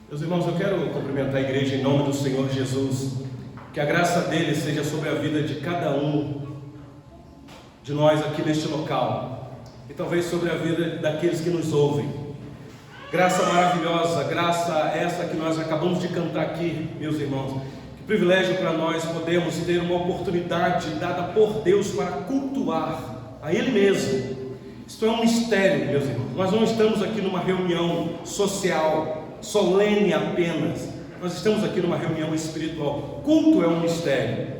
Meus irmãos, eu quero cumprimentar a igreja em nome do Senhor Jesus. Que a graça dele seja sobre a vida de cada um de nós aqui neste local, e talvez sobre a vida daqueles que nos ouvem. Graça maravilhosa, graça essa que nós acabamos de cantar aqui, meus irmãos. Que privilégio para nós podermos ter uma oportunidade dada por Deus para cultuar a Ele mesmo. Isto é um mistério, meus irmãos. Nós não estamos aqui numa reunião social, solene apenas. Nós estamos aqui numa reunião espiritual. Culto é um mistério.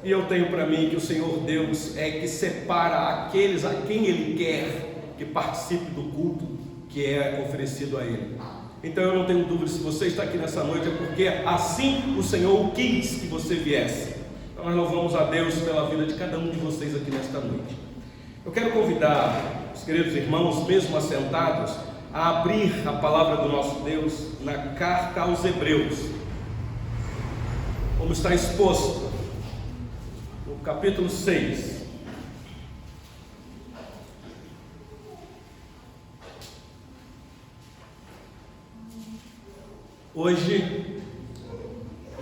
E eu tenho para mim que o Senhor Deus é que separa aqueles a quem Ele quer que participe do culto que é oferecido a Ele. Então eu não tenho dúvida, se você está aqui nessa noite é porque assim o Senhor quis que você viesse. Então nós louvamos a Deus pela vida de cada um de vocês aqui nesta noite. Eu quero convidar os queridos irmãos, mesmo assentados, a abrir a palavra do nosso Deus na carta aos Hebreus, como está exposto no capítulo 6. Hoje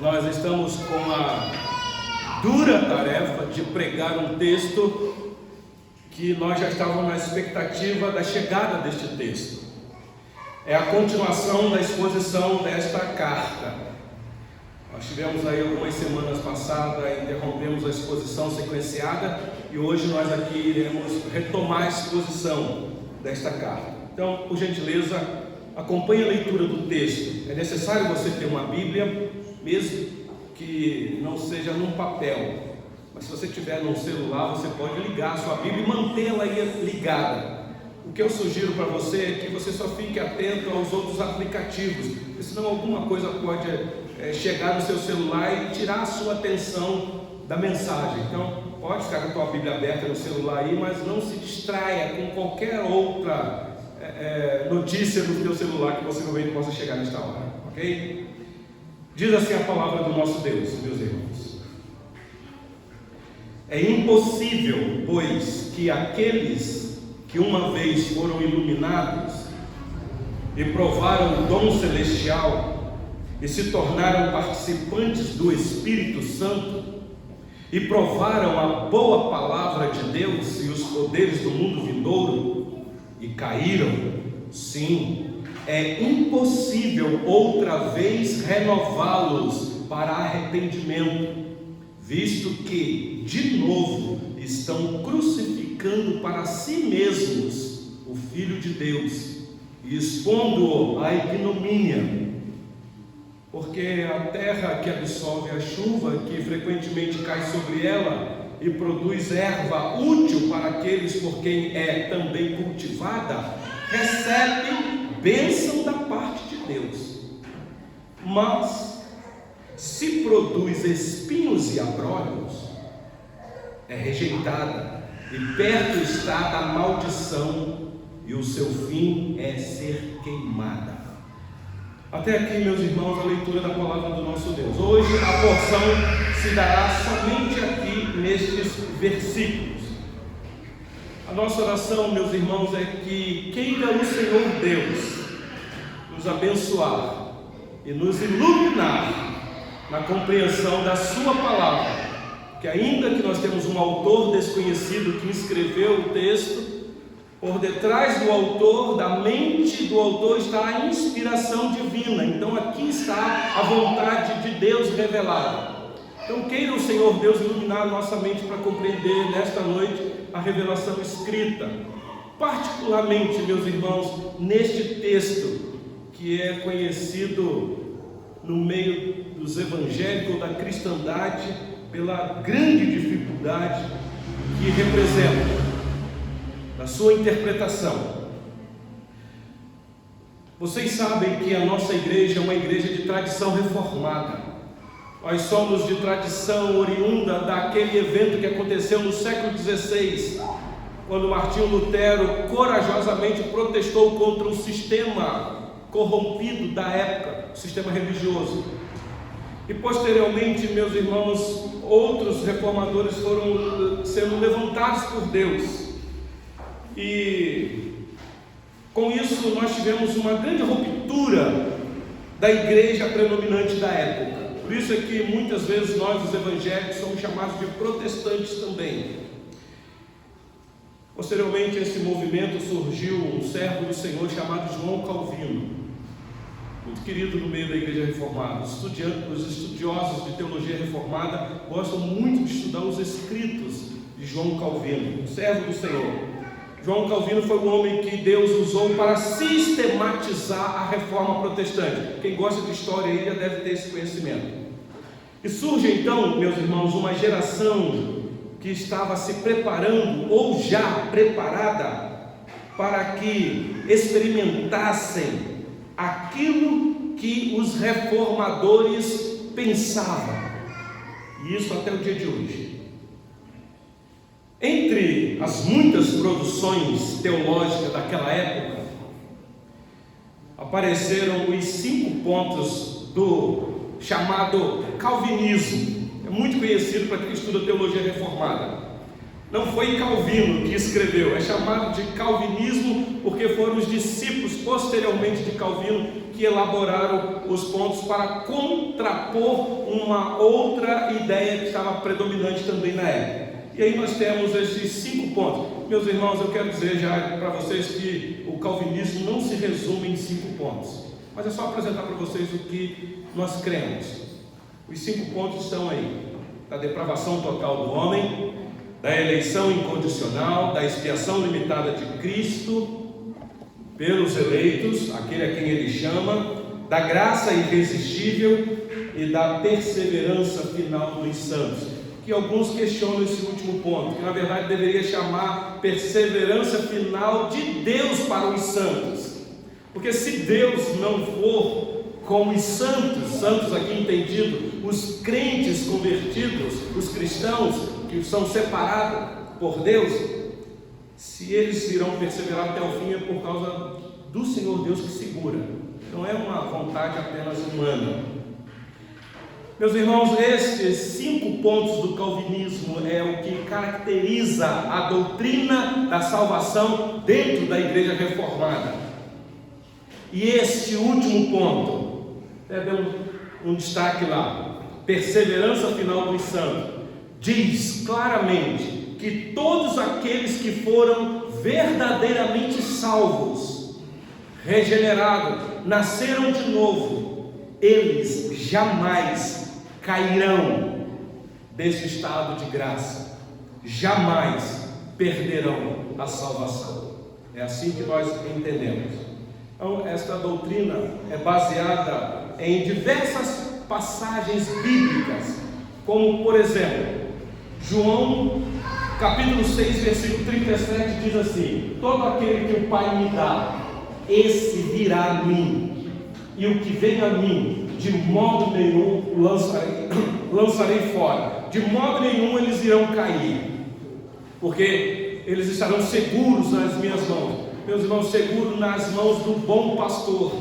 nós estamos com a dura tarefa de pregar um texto que nós já estávamos na expectativa da chegada deste texto. É a continuação da exposição desta carta. Nós tivemos aí algumas semanas passadas, interrompemos a exposição sequenciada e hoje nós aqui iremos retomar a exposição desta carta. Então, por gentileza, acompanhe a leitura do texto. É necessário você ter uma Bíblia, mesmo que não seja num papel, mas se você tiver num celular, você pode ligar a sua Bíblia e mantê-la aí ligada. O que eu sugiro para você é que você só fique atento aos outros aplicativos, porque senão alguma coisa pode chegar no seu celular e tirar a sua atenção da mensagem. Então, pode ficar com a tua Bíblia aberta no celular aí, mas não se distraia com qualquer outra notícia do teu celular que possivelmente possa chegar nesta hora, ok? Diz assim a palavra do nosso Deus, meus irmãos. É impossível, pois, que aqueles que uma vez foram iluminados e provaram o dom celestial e se tornaram participantes do Espírito Santo e provaram a boa palavra de Deus e os poderes do mundo vindouro e caíram, sim, é impossível outra vez renová-los para arrependimento, visto que de novo estão crucificando para si mesmos o Filho de Deus e expondo-o à ignomínia, porque a terra que absorve a chuva que frequentemente cai sobre ela e produz erva útil para aqueles por quem é também cultivada, recebe bênção da parte de Deus. Mas se produz espinhos e abrolhos, é rejeitada e perto está da maldição, e o seu fim é ser queimada. Até aqui, meus irmãos, a leitura da palavra do nosso Deus. Hoje a porção se dará somente aqui nestes versículos. A nossa oração, meus irmãos, é que queira o Senhor Deus nos abençoar e nos iluminar na compreensão da sua palavra, que ainda que nós temos um autor desconhecido que escreveu o texto, por detrás do autor, da mente do autor, está a inspiração divina. Então aqui está a vontade de Deus revelada. Então queira o Senhor Deus iluminar a nossa mente para compreender nesta noite a revelação escrita, particularmente, meus irmãos, neste texto que é conhecido no meio dos evangélicos, da cristandade, pela grande dificuldade que representa na sua interpretação. Vocês sabem que a nossa igreja é uma igreja de tradição reformada. Nós somos de tradição oriunda daquele evento que aconteceu no século XVI, quando Martinho Lutero corajosamente protestou contra o sistema corrompido da época, o sistema religioso. E posteriormente, meus irmãos, outros reformadores foram sendo levantados por Deus. E com isso nós tivemos uma grande ruptura da igreja predominante da época. Por isso é que muitas vezes nós, os evangélicos, somos chamados de protestantes também. Posteriormente a esse movimento surgiu um servo do Senhor chamado João Calvino, muito querido no meio da igreja reformada. Os estudiosos de teologia reformada gostam muito de estudar os escritos de João Calvino, um servo do Senhor. João Calvino foi um homem que Deus usou para sistematizar a reforma protestante. Quem gosta de história aí já deve ter esse conhecimento. E surge então, meus irmãos, uma geração que estava se preparando, ou já preparada, para que experimentassem aquilo que os reformadores pensavam, e isso até o dia de hoje. Entre as muitas produções teológicas daquela época, apareceram os 5 pontos do chamado calvinismo. É muito conhecido para quem estuda teologia reformada. Não foi Calvino que escreveu, é chamado de calvinismo porque foram os discípulos posteriormente de Calvino que elaboraram os pontos para contrapor uma outra ideia que estava predominante também na época. E aí nós temos esses 5 pontos. Meus irmãos, eu quero dizer já para vocês que o calvinismo não se resume em 5 pontos, mas é só apresentar para vocês o que nós cremos. Os 5 pontos estão aí: da depravação total do homem, da eleição incondicional, da expiação limitada de Cristo pelos eleitos, aquele a quem ele chama, da graça irresistível e da perseverança final dos santos. Que alguns questionam esse último ponto, que na verdade deveria chamar perseverança final de Deus para os santos, porque se Deus não for com os santos, santos aqui entendido, os crentes convertidos, os cristãos que são separados por Deus, se eles irão perseverar até o fim é por causa do Senhor Deus que segura, não é uma vontade apenas humana. Meus irmãos, estes 5 pontos do calvinismo é o que caracteriza a doutrina da salvação dentro da igreja reformada. E este último ponto, deu um destaque lá, perseverança final dos santos, diz claramente que todos aqueles que foram verdadeiramente salvos, regenerados, nasceram de novo, eles jamais cairão desse estado de graça, jamais perderão a salvação. É assim que nós entendemos. Então, esta doutrina é baseada em diversas passagens bíblicas, como por exemplo, João capítulo 6, versículo 37 diz assim: todo aquele que o Pai me dá, esse virá a mim, e o que vem a mim, de modo nenhum lançarei fora, de modo nenhum eles irão cair, porque eles estarão seguros nas minhas mãos. Meus irmãos, seguros nas mãos do bom pastor.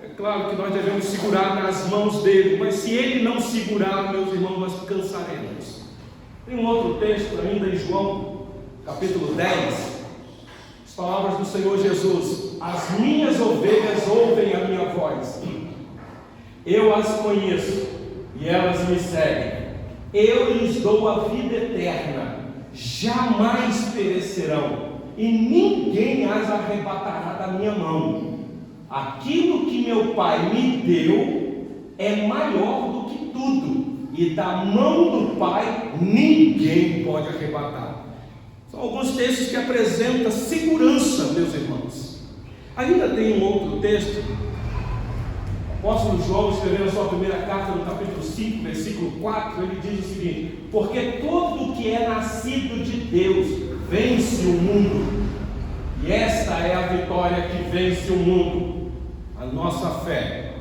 É claro que nós devemos segurar nas mãos dele, mas se ele não segurar, meus irmãos, nós cansaremos. Tem um outro texto ainda em João capítulo 10, as palavras do Senhor Jesus: as minhas ovelhas ouvem a minha voz, eu as conheço e elas me seguem, eu lhes dou a vida eterna, jamais perecerão e ninguém as arrebatará da minha mão. Aquilo que meu Pai me deu é maior do que tudo, e da mão do Pai ninguém pode arrebatar. São alguns textos que apresentam segurança, meus irmãos. Ainda tem um outro texto, o apóstolo João, escrevendo a sua primeira carta, no capítulo 5, versículo 4, ele diz o seguinte: porque todo que é nascido de Deus vence o mundo, e esta é a vitória que vence o mundo, a nossa fé.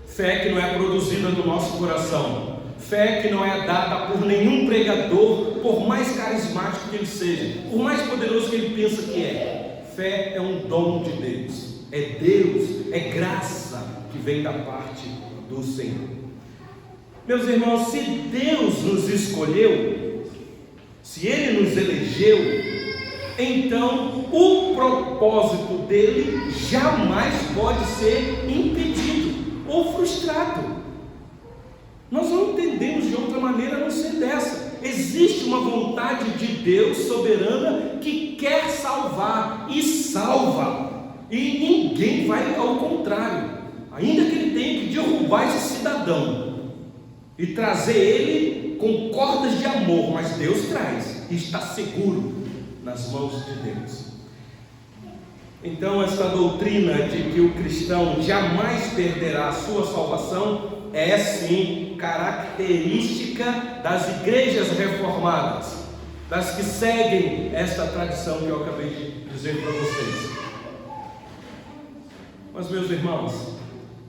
Fé que não é produzida no nosso coração, fé que não é dada por nenhum pregador, por mais carismático que ele seja, por mais poderoso que ele pensa que é. Fé é um dom de Deus, é graça que vem da parte do Senhor. Meus irmãos, se Deus nos escolheu, se Ele nos elegeu, então o propósito dele jamais pode ser impedido. ou frustrado. Nós não entendemos de outra maneira a não ser dessa. Existe uma vontade de Deus soberana que quer salvar e salva, e ninguém vai ao contrário, ainda que ele tenha que derrubar esse cidadão e trazer ele com cordas de amor, mas Deus traz e está seguro nas mãos de Deus. Então, esta doutrina de que o cristão jamais perderá a sua salvação é sim característica das igrejas reformadas, das que seguem esta tradição que eu acabei de dizer para vocês. Mas, meus irmãos,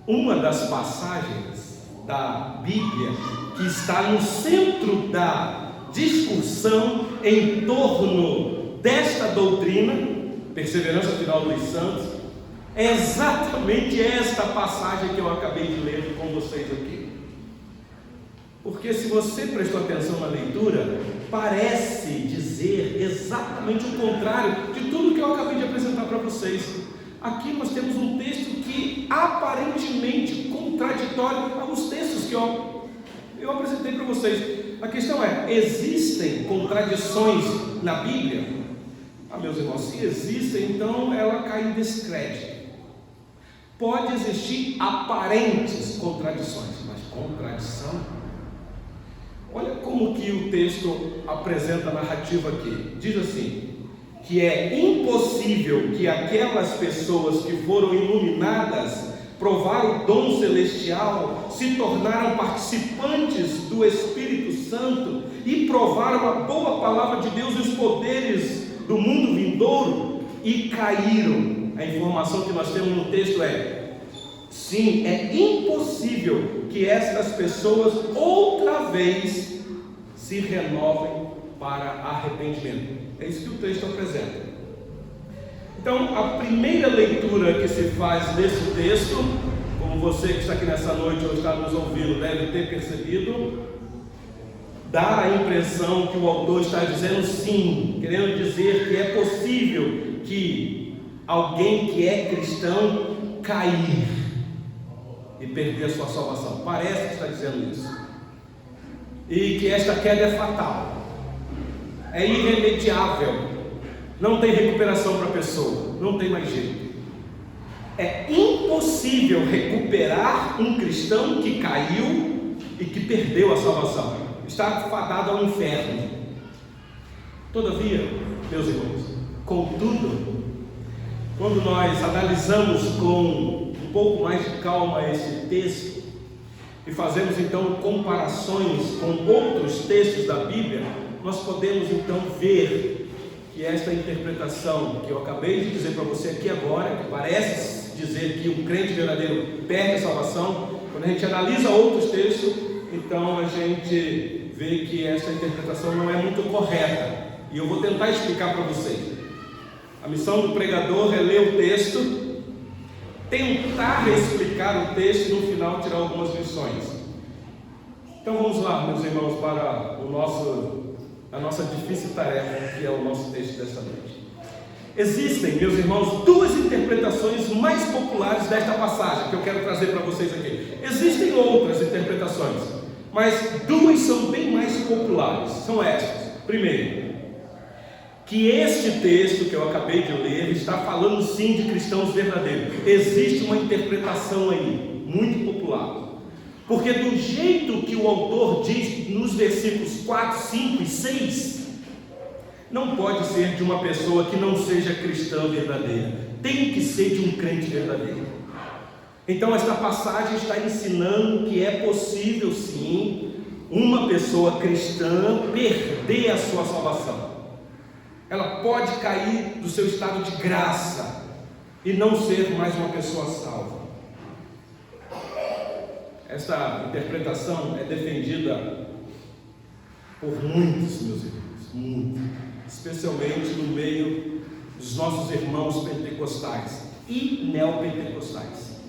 uma das passagens da Bíblia que está no centro da discussão em torno desta doutrina, perseverança final dos santos, é exatamente esta passagem que eu acabei de ler com vocês aqui. Porque se você prestou atenção na leitura, parece dizer exatamente o contrário de tudo que eu acabei de apresentar para vocês. Aqui nós temos um texto que aparentemente contraditório aos textos que eu apresentei para vocês. A questão é, existem contradições na Bíblia? Meus irmãos, se existem, então ela cai em descrédito. Pode existir aparentes contradições, mas contradição? Olha como que o texto apresenta a narrativa aqui. Diz assim, que é impossível que aquelas pessoas que foram iluminadas, provaram o dom celestial, se tornaram participantes do Espírito Santo e provaram a boa palavra de Deus e os poderes do mundo vindouro e caíram. A informação que nós temos no texto é: sim, é impossível que estas pessoas outra vez se renovem para arrependimento. É isso que o texto apresenta. Então, a primeira leitura que se faz desse texto, como você que está aqui nessa noite ou está nos ouvindo deve ter percebido, dá a impressão que o autor está dizendo sim, querendo dizer que é possível que alguém que é cristão cair e perder a sua salvação. Parece que está dizendo isso. E que esta queda é fatal, é irremediável, não tem recuperação para a pessoa, não tem mais jeito. É impossível recuperar um cristão que caiu e que perdeu a salvação. Está fadado ao inferno. Todavia, meus irmãos, contudo, quando nós analisamos com um pouco mais de calma esse texto e fazemos então comparações com outros textos da Bíblia, nós podemos então ver que esta interpretação que eu acabei de dizer para você aqui agora, que parece dizer que o crente verdadeiro perde a salvação, quando a gente analisa outros textos, então a gente vê que essa interpretação não é muito correta, e eu vou tentar explicar para vocês. A missão do pregador é ler o texto, tentar explicar o texto e no final tirar algumas lições. Então vamos lá, meus irmãos, para a nossa difícil tarefa, que é o nosso texto desta noite. Existem, meus irmãos, duas interpretações mais populares desta passagem que eu quero trazer para vocês aqui. Existem outras interpretações, mas duas são bem mais populares. São estas. Primeiro, que este texto que eu acabei de ler está falando sim de cristãos verdadeiros. Existe uma interpretação aí, muito popular. Porque do jeito que o autor diz nos versículos 4, 5 e 6, não pode ser de uma pessoa que não seja cristã verdadeira. Tem que ser de um crente verdadeiro. Então esta passagem está ensinando que é possível sim uma pessoa cristã perder a sua salvação. Ela pode cair do seu estado de graça e não ser mais uma pessoa salva. Esta interpretação é defendida por muitos, meus irmãos, muito, especialmente no meio dos nossos irmãos pentecostais e neopentecostais.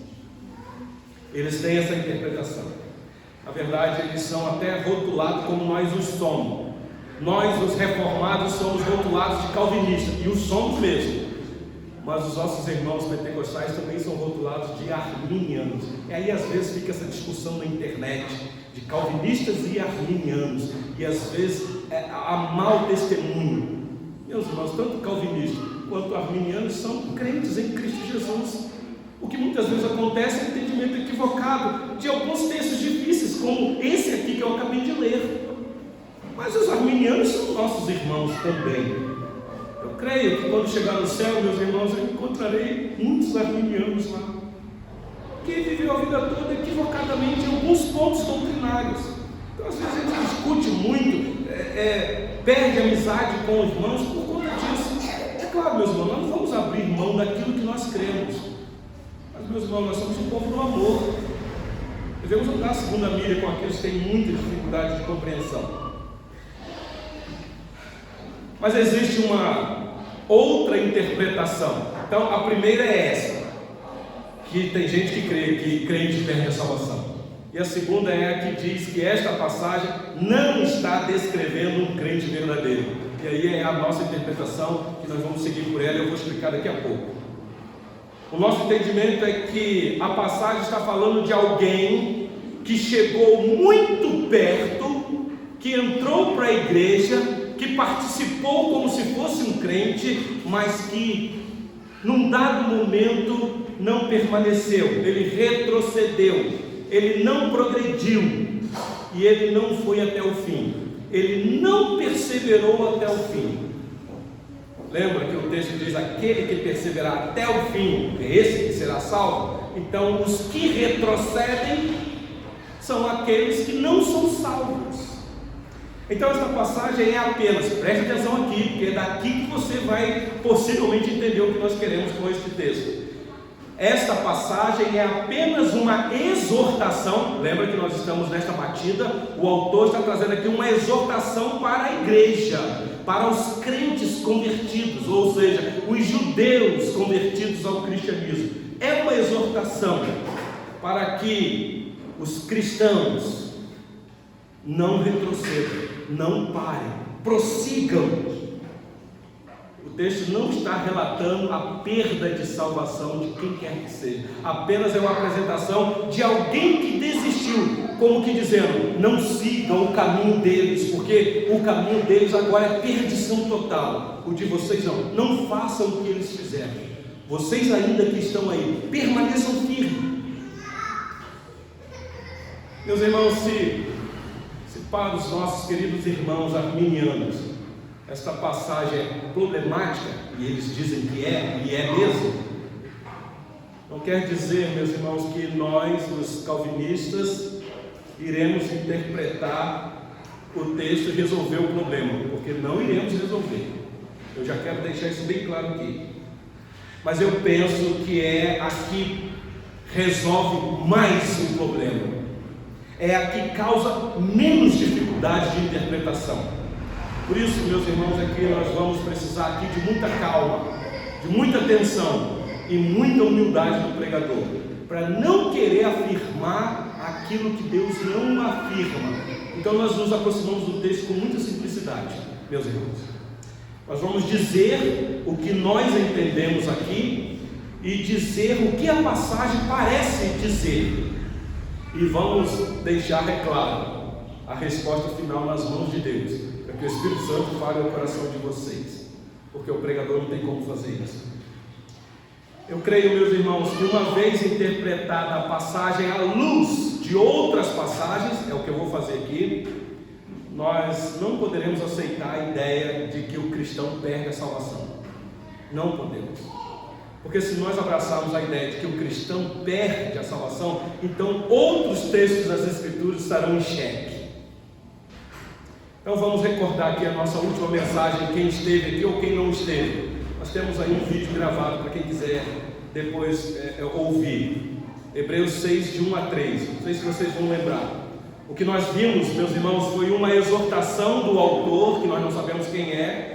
Eles têm essa interpretação. Na verdade, eles são até rotulados como nós os somos. Nós, os reformados, somos rotulados de calvinistas, e os somos mesmo. mas os nossos irmãos pentecostais também são rotulados de arminianos. E aí às vezes fica essa discussão na internet de calvinistas e arminianos, e às vezes há mau testemunho. Meus irmãos, tanto calvinistas quanto arminianos são crentes em Cristo Jesus. O que muitas vezes acontece é um entendimento equivocado de alguns textos difíceis, como esse aqui que eu acabei de ler. Mas os arminianos são nossos irmãos também. Eu creio que quando chegar no céu, meus irmãos, eu encontrarei muitos arminianos lá, que viveu a vida toda equivocadamente em alguns pontos doutrinários. Então às vezes a gente discute muito, perde amizade com os irmãos por conta disso. É claro, meus irmãos, nós não vamos abrir mão daquilo que nós cremos, mas, meus irmãos, nós somos um povo do amor. Devemos andar a segunda milha com aqueles que têm muita dificuldade de compreensão. Mas existe uma outra interpretação. Então a primeira é essa, que tem gente que crê que crente perde a salvação. E a segunda é a que diz que esta passagem não está descrevendo um crente verdadeiro. E aí é a nossa interpretação, que nós vamos seguir por ela e eu vou explicar daqui a pouco. O nosso entendimento é que a passagem está falando de alguém que chegou muito perto, que entrou para a igreja, que participou como se fosse um crente, mas que num dado momento não permaneceu, ele retrocedeu, ele não progrediu e ele não foi até o fim, ele não perseverou até o fim. Lembra que o texto diz: aquele que perseverar até o fim, é esse que será salvo? Então os que retrocedem são aqueles que não são salvos. Então esta passagem é apenas, preste atenção aqui, porque é daqui que você vai possivelmente entender o que nós queremos com este texto. Esta passagem é apenas uma exortação. Lembra que nós estamos nesta batida, o autor está trazendo aqui uma exortação para a igreja, para os crentes convertidos, ou seja, os judeus convertidos ao cristianismo. É uma exortação para que os cristãos não retrocedam, não parem, prossigam. O texto não está relatando a perda de salvação de quem quer que seja, apenas é uma apresentação de alguém que desistiu, como que dizendo: não sigam o caminho deles, porque o caminho deles agora é perdição total. O de vocês não façam o que eles fizeram. Vocês ainda que estão aí, permaneçam firmes. Meus irmãos, se para os nossos queridos irmãos arminianos esta passagem é problemática, e eles dizem que é, e é mesmo, não quer dizer, meus irmãos, que nós, os calvinistas, iremos interpretar o texto e resolver o problema, porque não iremos resolver. Eu já quero deixar isso bem claro aqui. Mas eu penso que é a que resolve mais o problema, é a que causa menos dificuldade de interpretação. Por isso, meus irmãos, aqui nós vamos precisar aqui de muita calma, de muita atenção e muita humildade do pregador, para não querer afirmar aquilo que Deus não afirma. Então nós nos aproximamos do texto com muita simplicidade, meus irmãos. Nós vamos dizer o que nós entendemos aqui e dizer o que a passagem parece dizer. E vamos deixar, é claro, a resposta final nas mãos de Deus, para que o Espírito Santo fale ao coração de vocês, porque o pregador não tem como fazer isso. Eu creio, meus irmãos, que uma vez interpretada a passagem à luz de outras passagens, é o que eu vou fazer aqui, nós não poderemos aceitar a ideia de que o cristão perde a salvação. Não podemos. Porque se nós abraçarmos a ideia de que o cristão perde a salvação, então outros textos das Escrituras estarão em xeque. Então vamos recordar aqui a nossa última mensagem, quem esteve aqui ou quem não esteve. Nós temos aí um vídeo gravado para quem quiser depois ouvir. Hebreus 6, de 1 a 3. Não sei se vocês vão lembrar. O que nós vimos, meus irmãos, foi uma exortação do autor, que nós não sabemos quem é,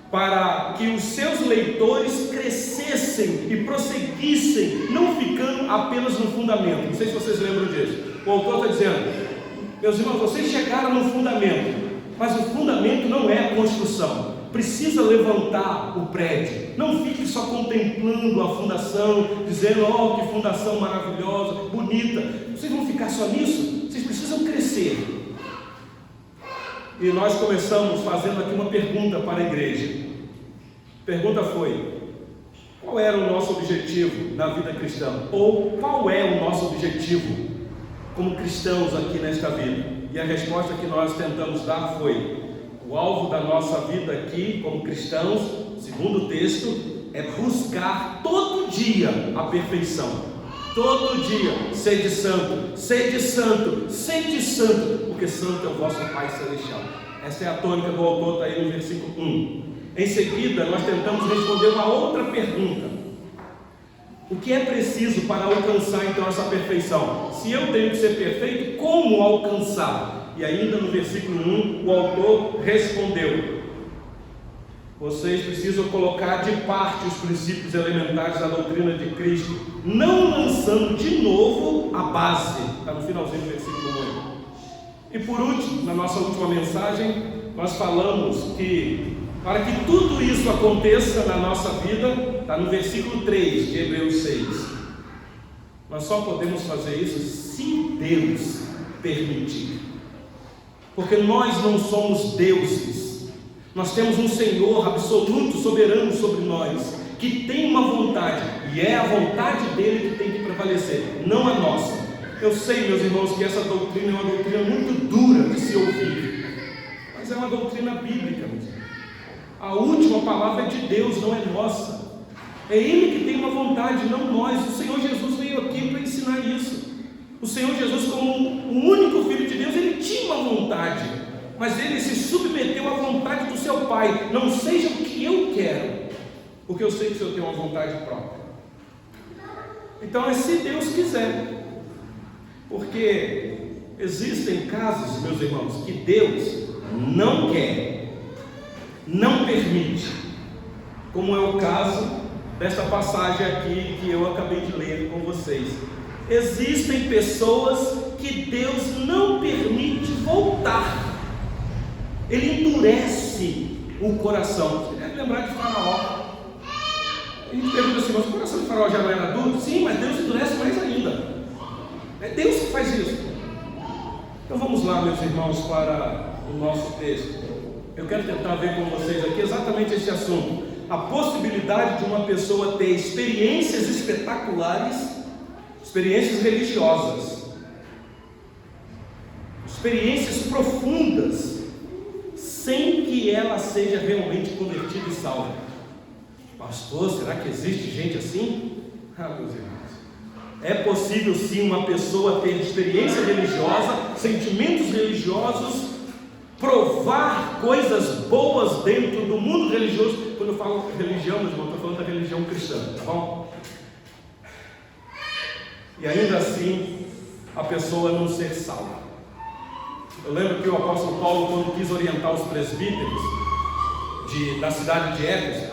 para que os seus leitores crescessem e prosseguissem, não ficando apenas no fundamento. Não sei se vocês lembram disso. O autor está dizendo: meus irmãos, vocês chegaram no fundamento, mas o fundamento não é a construção. precisa levantar o prédio. Não fique só contemplando a fundação, dizendo: oh, que fundação maravilhosa, bonita. Vocês vão ficar só nisso? Vocês precisam crescer. E nós começamos fazendo aqui uma pergunta para a igreja. A pergunta foi: qual era o nosso objetivo na vida cristã? Ou qual é o nosso objetivo como cristãos aqui nesta vida? E a resposta que nós tentamos dar foi: o alvo da nossa vida aqui como cristãos, segundo o texto, é buscar todo dia a perfeição. Todo dia, sede santo, sede santo, sede santo, porque santo é o vosso Pai Celestial. Essa é a tônica do autor, está aí no versículo 1. Em seguida, nós tentamos responder uma outra pergunta: o que é preciso para alcançar então essa perfeição? Se eu tenho que ser perfeito, como alcançar? E ainda no versículo 1, o autor respondeu: vocês precisam colocar de parte os princípios elementares da doutrina de Cristo, não lançando de novo a base. Está no finalzinho do versículo 1. E por último, na nossa última mensagem, nós falamos que para que tudo isso aconteça na nossa vida, está no versículo 3 de Hebreus 6, nós só podemos fazer isso se Deus permitir, porque nós não somos deuses. Nós temos um Senhor absoluto, soberano sobre nós, que tem uma vontade, e é a vontade dele que tem que prevalecer, não a nossa. Eu sei, meus irmãos, que essa doutrina é uma doutrina muito dura de se ouvir, mas é uma doutrina bíblica, meus irmãos. A última palavra é de Deus, não é nossa. É Ele que tem uma vontade, não nós. O Senhor Jesus veio aqui para ensinar isso. O Senhor Jesus, como o único Filho de Deus, Ele tinha uma vontade, mas Ele se submeteu à vontade do seu Pai. Não seja o que eu quero, porque eu sei que o Senhor tem uma vontade própria. Então é se Deus quiser, porque existem casos, meus irmãos, que Deus não quer, não permite, como é o caso desta passagem aqui que eu acabei de ler com vocês. Existem pessoas que Deus não permite voltar, Ele endurece o coração. Você deve lembrar de Faraó. A gente pergunta assim: mas o coração de Faraó já não era duro? Sim, mas Deus endurece mais ainda. É Deus que faz isso. Então vamos lá, meus irmãos, para o nosso texto. Eu quero tentar ver com vocês aqui exatamente esse assunto: a possibilidade de uma pessoa ter experiências espetaculares, experiências religiosas, experiências profundas, sem que ela seja realmente convertida e salva. Pastor, será que existe gente assim? Meus irmãos, é possível sim uma pessoa ter experiência religiosa, sentimentos religiosos, provar coisas boas dentro do mundo religioso. Quando eu falo religião, meu irmão, estou falando da religião cristã, tá bom? E ainda assim, a pessoa não ser salva. Eu lembro que o apóstolo Paulo, quando quis orientar os presbíteros da cidade de Éfeso,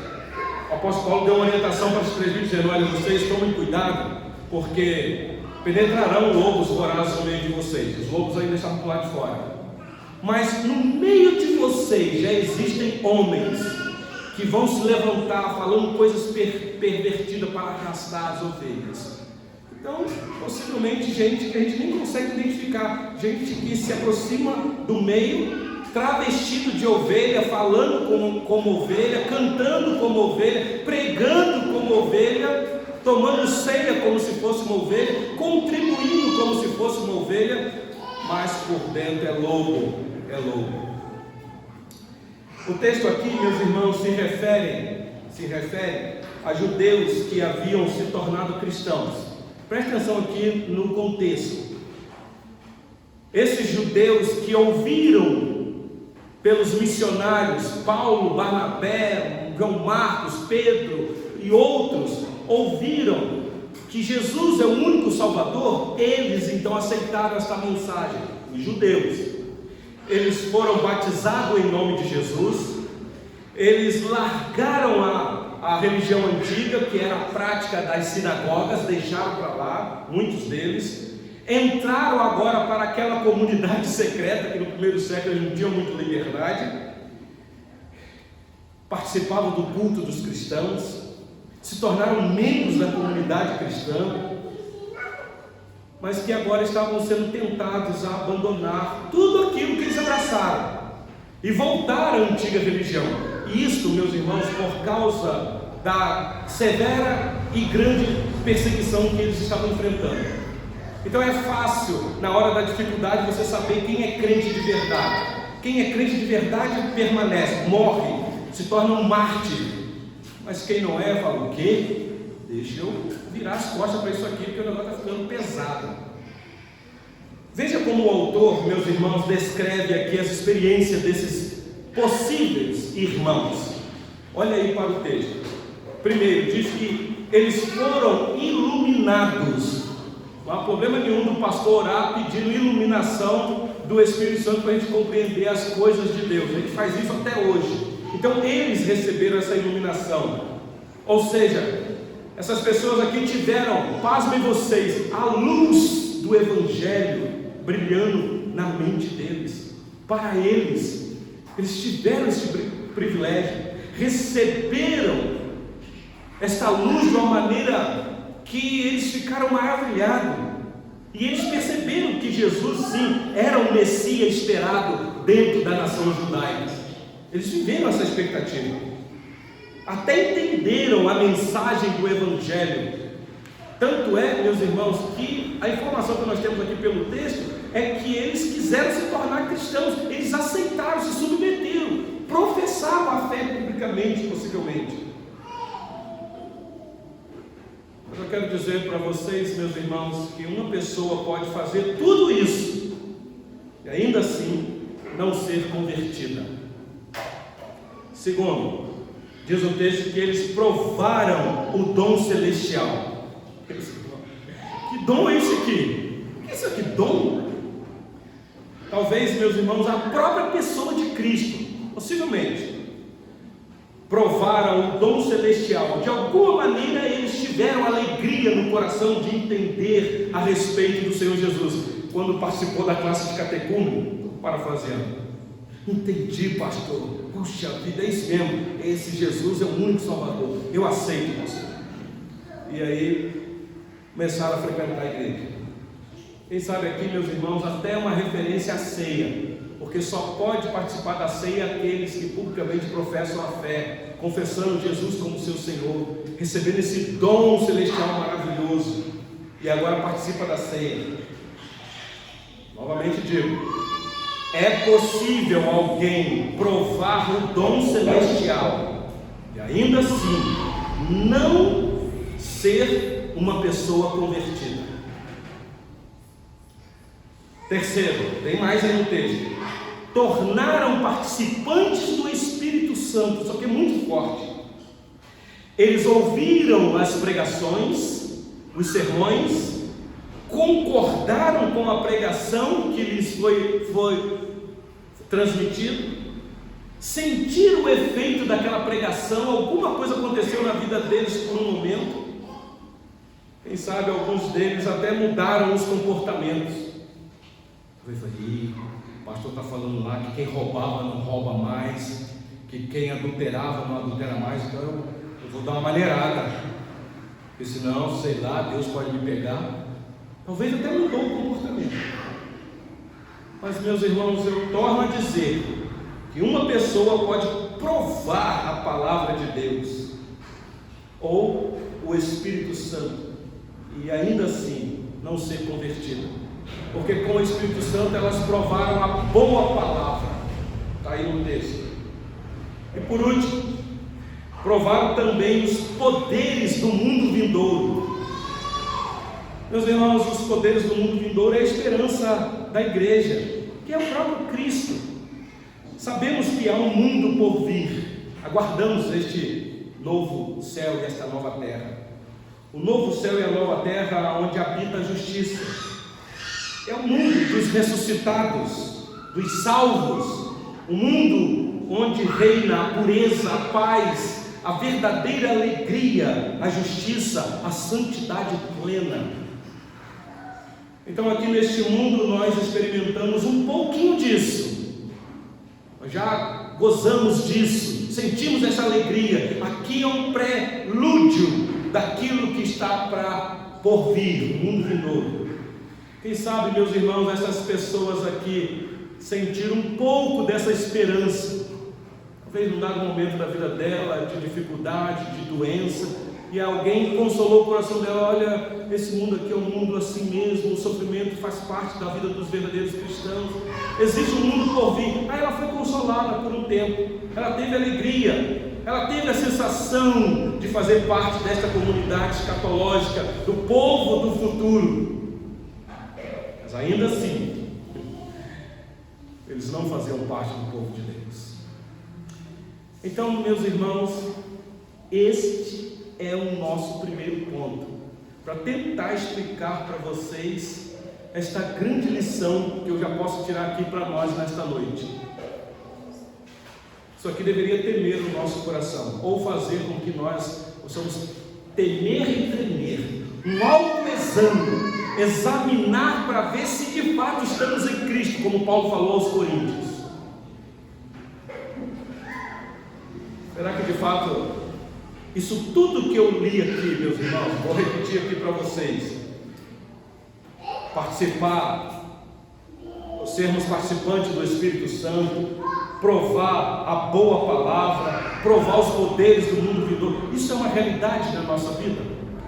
o apóstolo Paulo deu uma orientação para os presbíteros, dizendo: olha, vocês tomem cuidado, porque penetrarão lobos vorazes no meio de vocês. Os lobos ainda estavam do lado de fora. Mas no meio de vocês já existem homens que vão se levantar falando coisas pervertidas para arrastar as ovelhas. Então, possivelmente gente que a gente nem consegue identificar, gente que se aproxima do meio, travestido de ovelha, falando como ovelha, cantando como ovelha, pregando como ovelha, tomando ceia como se fosse uma ovelha, contribuindo como se fosse uma ovelha, mas por dentro é lobo, é lobo. O texto aqui, meus irmãos, se refere a judeus que haviam se tornado cristãos. Preste atenção aqui no contexto. Esses judeus que ouviram pelos missionários Paulo, Barnabé, João Marcos, Pedro e outros, ouviram que Jesus é o único Salvador, eles então aceitaram esta mensagem. Os judeus, eles foram batizados em nome de Jesus, eles largaram a religião antiga, que era a prática das sinagogas, deixaram para lá, muitos deles, entraram agora para aquela comunidade secreta, que no primeiro século eles não tinham muita liberdade, participavam do culto dos cristãos, se tornaram membros da comunidade cristã, mas que agora estavam sendo tentados a abandonar tudo aquilo que eles abraçaram e voltar à antiga religião. E isso, meus irmãos, por causa da severa e grande perseguição que eles estavam enfrentando. Então é fácil, na hora da dificuldade, você saber quem é crente de verdade. Quem é crente de verdade permanece, morre, se torna um mártir. Mas quem não é, fala o quê? Deixa eu virar as costas para isso aqui, porque o negócio está ficando pesado. Veja como o autor, meus irmãos, descreve aqui as experiências desses possíveis irmãos. Olha aí para o texto. Primeiro, diz que eles foram iluminados. Não há problema nenhum do pastor orar pedindo iluminação do Espírito Santo para a gente compreender as coisas de Deus. A gente faz isso até hoje. Então eles receberam essa iluminação. Ou seja, essas pessoas aqui tiveram, pasmem vocês, a luz do Evangelho brilhando na mente deles. Para eles tiveram esse privilégio, receberam esta luz de uma maneira que eles ficaram maravilhados. E eles perceberam que Jesus, sim, era o Messias esperado dentro da nação judaica. Eles viveram essa expectativa, até entenderam a mensagem do Evangelho. Tanto é, meus irmãos, que a informação que nós temos aqui pelo texto é que eles quiseram se tornar cristãos, eles aceitaram, se submeteram, professavam a fé publicamente, possivelmente. Mas eu quero dizer para vocês, meus irmãos, que uma pessoa pode fazer tudo isso e ainda assim não ser convertida. Segundo, diz o texto que eles provaram o dom celestial. Que dom é esse aqui? O que é isso aqui? Dom? Talvez, meus irmãos, a própria pessoa de Cristo, possivelmente, provaram o dom celestial. De alguma maneira eles tiveram alegria no coração de entender a respeito do Senhor Jesus. Quando participou da classe de catecúmeno, parafraseando, entendi, pastor, puxa vida, é isso mesmo, esse Jesus é o único Salvador, eu aceito, pastor. E aí começaram a frequentar a igreja. Quem sabe aqui, meus irmãos, até uma referência à ceia, porque só pode participar da ceia aqueles que publicamente professam a fé, confessando Jesus como seu Senhor, recebendo esse dom celestial maravilhoso, e agora participa da ceia. Novamente digo, é possível alguém provar o dom celestial e ainda assim não ser uma pessoa convertida. Terceiro, tem mais aí no texto. Tornaram participantes do Espírito Santo, só que é muito forte. Eles ouviram as pregações, os sermões, concordaram com a pregação que lhes foi transmitido, sentiram o efeito daquela pregação, alguma coisa aconteceu na vida deles por um momento. Quem sabe alguns deles até mudaram os comportamentos. Eu falei, o pastor está falando lá que quem roubava não rouba mais, que quem adulterava não adultera mais, então eu vou dar uma maneirada, porque senão, sei lá, Deus pode me pegar. Talvez até mudou o comportamento. Mas, meus irmãos, eu torno a dizer que uma pessoa pode provar a palavra de Deus ou o Espírito Santo e ainda assim não ser convertida, porque com o Espírito Santo elas provaram a boa palavra. Está aí no texto. E por último, provaram também os poderes do mundo vindouro. Meus irmãos, os poderes do mundo vindouro é a esperança da igreja, que é o próprio Cristo. Sabemos que há um mundo por vir, aguardamos este novo céu e esta nova terra. O novo céu e a nova terra onde habita a justiça. É o mundo dos ressuscitados, dos salvos, o mundo onde reina a pureza, a paz, a verdadeira alegria, a justiça, a santidade plena. Então aqui neste mundo nós experimentamos um pouquinho disso, nós já gozamos disso, sentimos essa alegria. Aqui é um prelúdio daquilo que está por vir, no mundo vindouro. Quem sabe, meus irmãos, essas pessoas aqui sentiram um pouco dessa esperança, talvez num dado momento da vida dela, de dificuldade, de doença, e alguém consolou o coração dela: olha, esse mundo aqui é um mundo assim mesmo, o sofrimento faz parte da vida dos verdadeiros cristãos, existe um mundo por vir. Aí ela foi consolada por um tempo, ela teve alegria, ela teve a sensação de fazer parte desta comunidade escatológica, do povo do futuro. Mas ainda assim, eles não faziam parte do povo de Deus. Então, meus irmãos, este é o nosso primeiro ponto, para tentar explicar para vocês esta grande lição que eu já posso tirar aqui para nós nesta noite. Isso aqui deveria temer o nosso coração, ou fazer com que nós possamos temer e tremer, um autoexame, examinar para ver se de fato estamos em Cristo, como Paulo falou aos Coríntios. Será que de fato isso tudo que eu li aqui, meus irmãos, vou repetir aqui para vocês, participar, sermos participantes do Espírito Santo, provar a boa palavra, provar os poderes do mundo vindouro, isso é uma realidade na nossa vida,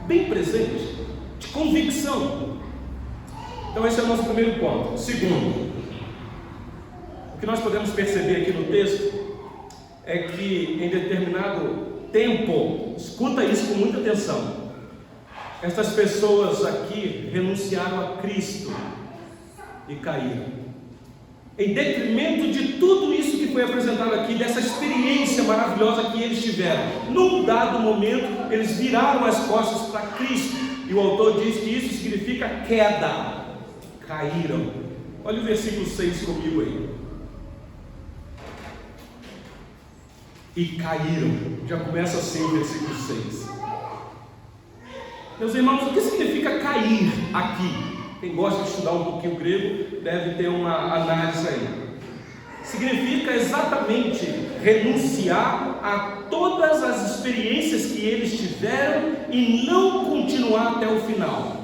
bem presente, de convicção. Então esse é o nosso primeiro ponto. Segundo, o que nós podemos perceber aqui no texto é que em determinado tempo, escuta isso com muita atenção, estas pessoas aqui renunciaram a Cristo e caíram, em detrimento de tudo isso que foi apresentado aqui, dessa experiência maravilhosa que eles tiveram. Num dado momento, eles viraram as costas para Cristo, e o autor diz que isso significa queda, caíram. Olha o versículo 6 comigo aí. E caíram, já começa assim o versículo 6. Meus irmãos, o que significa cair aqui? Quem gosta de estudar um pouquinho grego deve ter uma análise aí. Significa exatamente renunciar a todas as experiências que eles tiveram e não continuar até o final.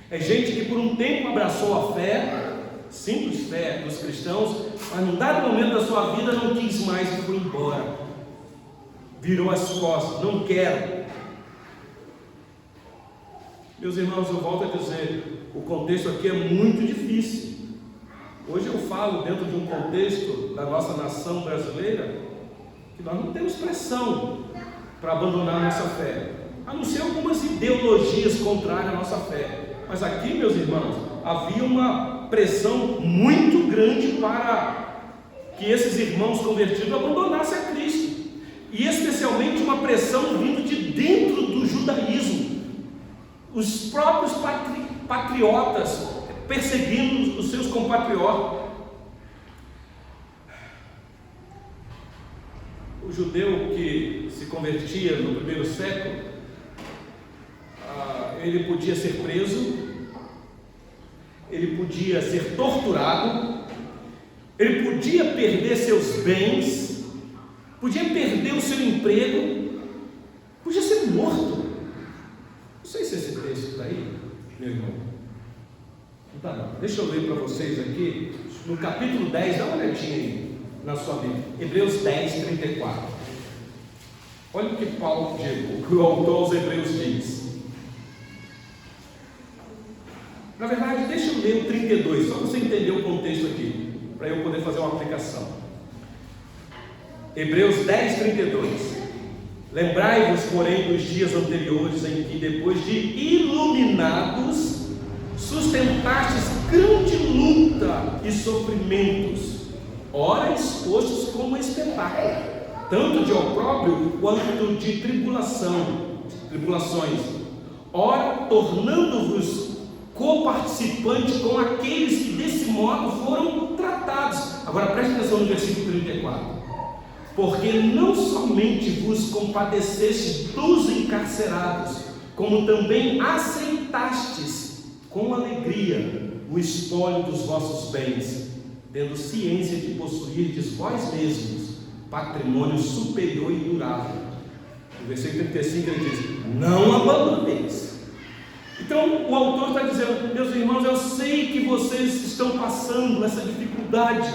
É gente que por um tempo abraçou a fé, simples fé dos cristãos, mas num dado momento da sua vida não quis mais e foi embora, virou as costas, não quero. Meus irmãos, eu volto a dizer, o contexto aqui é muito difícil. Hoje eu falo dentro de um contexto da nossa nação brasileira, que nós não temos pressão para abandonar a nossa fé, a não ser algumas ideologias contrárias à nossa fé. Mas aqui, meus irmãos, havia uma pressão muito grande para que esses irmãos convertidos abandonassem a Cristo, e especialmente uma pressão vindo de dentro do judaísmo, os próprios patriotas perseguindo os seus compatriotas. O judeu que se convertia no primeiro século, ele podia ser preso, ele podia ser torturado, ele podia perder seus bens, podia perder o seu emprego, podia ser morto. Não sei se esse texto está aí, meu irmão. Não está não. Deixa eu ler para vocês aqui, no capítulo 10, dá uma olhadinha aí na sua Bíblia, Hebreus 10, 34. Olha o que Paulo, o que o autor aos Hebreus diz. Na verdade, deixa eu ler o 32, só para você entender o contexto aqui, para eu poder fazer uma aplicação. Hebreus 10, 32. Lembrai-vos, porém, dos dias anteriores, em que, depois de iluminados, sustentastes grande luta e sofrimentos, ora expostos como espetáculo, tanto de opróbrio quanto de tribulações, ora tornando-vos coparticipantes com aqueles que desse modo foram tratados. Agora preste atenção no versículo 34. Porque não somente vos compadecestes dos encarcerados, como também aceitastes com alegria o espólio dos vossos bens, tendo ciência de possuirdes vós mesmos patrimônio superior e durável. No versículo 35 ele diz: não abandoneis. Então o autor está dizendo: meus irmãos, eu sei que vocês estão passando essa dificuldade,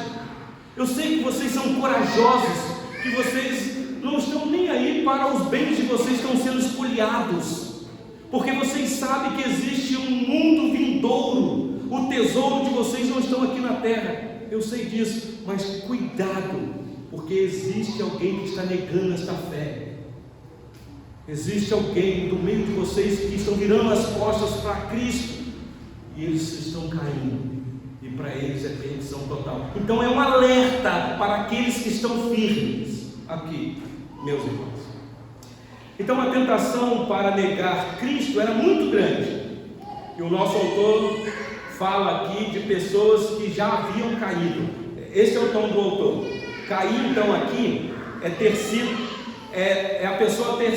eu sei que vocês são corajosos, que vocês não estão nem aí para os bens de vocês que estão sendo espoliados, porque vocês sabem que existe um mundo vindouro, o tesouro de vocês não estão aqui na terra. Eu sei disso, mas cuidado, porque existe alguém que está negando esta fé. Existe alguém no meio de vocês que estão virando as costas para Cristo, e eles estão caindo, e para eles é perdição total. Então é um alerta para aqueles que estão firmes aqui, meus irmãos. Então a tentação para negar Cristo era muito grande, e o nosso autor fala aqui de pessoas que já haviam caído. Esse é o tom do autor. Cair então aqui é ter sido, é a pessoa ter